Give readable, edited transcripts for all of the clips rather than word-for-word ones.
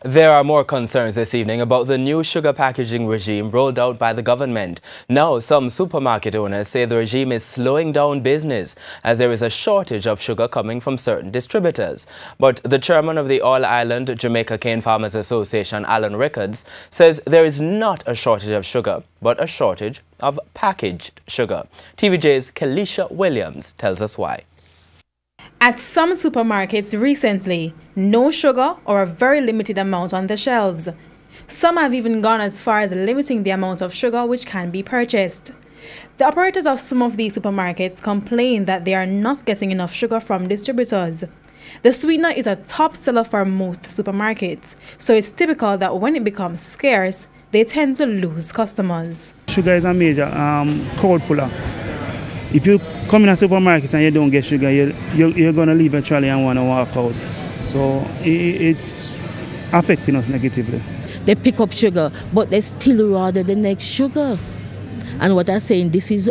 There are more concerns this evening about the new sugar packaging regime rolled out by the government. Now, some supermarket owners say the regime is slowing down business as there is a shortage of sugar coming from certain distributors. But the chairman of the All-Ireland Jamaica Cane Farmers Association, Alan Rickards, says there is not a shortage of sugar, but a shortage of packaged sugar. TVJ's Kelisha Williams tells us why. At some supermarkets recently, no sugar or a very limited amount on the shelves. Some have even gone as far as limiting the amount of sugar which can be purchased. The operators of some of these supermarkets complain that they are not getting enough sugar from distributors. The sweetener is a top seller for most supermarkets, so it's typical that when it becomes scarce, they tend to lose customers. Sugar is a major crowd puller. If you come in a supermarket and you don't get sugar, you're going to leave a trolley and want to walk out. So it's affecting us negatively. They pick up sugar, but they still order the next sugar. And what I'm saying, this is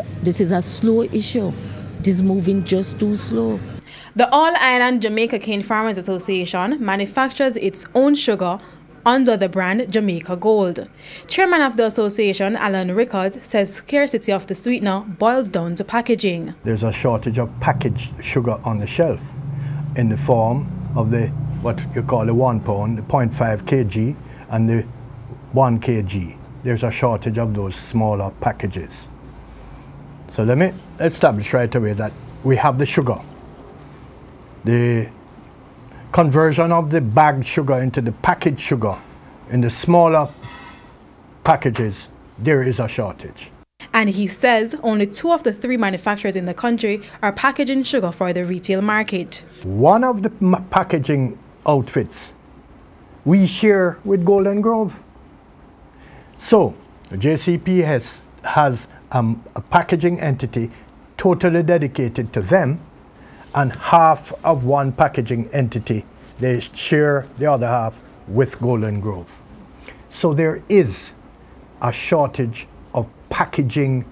a slow issue. It is moving just too slow. The All-Ireland Jamaica Cane Farmers Association manufactures its own sugar under the brand Jamaica Gold. Chairman of the association, Alan Rickards, says scarcity of the sweetener boils down to packaging. There's a shortage of packaged sugar on the shelf in the form of the what you call the 1 pound, the 0.5 kg and the 1 kg. There's a shortage of those smaller packages. So let me establish right away that we have the sugar. The conversion of the bagged sugar into the packaged sugar in the smaller packages, there is a shortage. And he says only 2 of the 3 manufacturers in the country are packaging sugar for the retail market. One of the packaging outfits we share with Golden Grove. So the JCP has a packaging entity totally dedicated to them, and half of one packaging entity, they share the other half with Golden Grove. So there is a shortage of packaging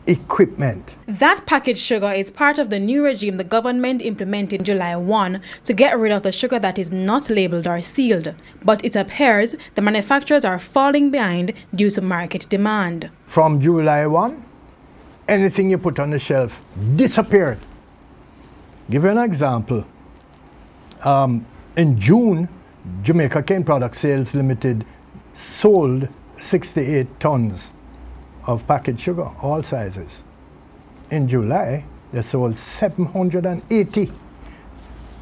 equipment. That packaged sugar is part of the new regime the government implemented July 1 to get rid of the sugar that is not labelled or sealed. But it appears the manufacturers are falling behind due to market demand. From July 1, anything you put on the shelf disappeared. Give you an example. In June, Jamaica Cane Product Sales Limited sold 68 tons of packaged sugar, all sizes. In July, they sold 780,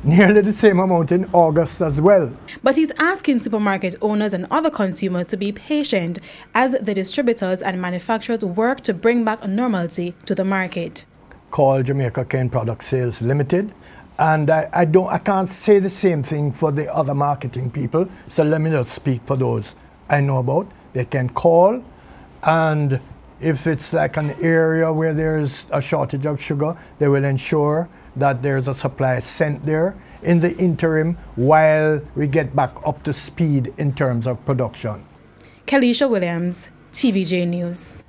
nearly the same amount in August as well. But he's asking supermarket owners and other consumers to be patient as the distributors and manufacturers work to bring back normalcy to the market. Call Jamaica Cane Product Sales Limited, and I can't say the same thing for the other marketing people, so let me just speak for those I know about. They can call, and if it's like an area where there's a shortage of sugar, they will ensure that there's a supply sent there in the interim while we get back up to speed in terms of production. Kelisha Williams, TVJ News.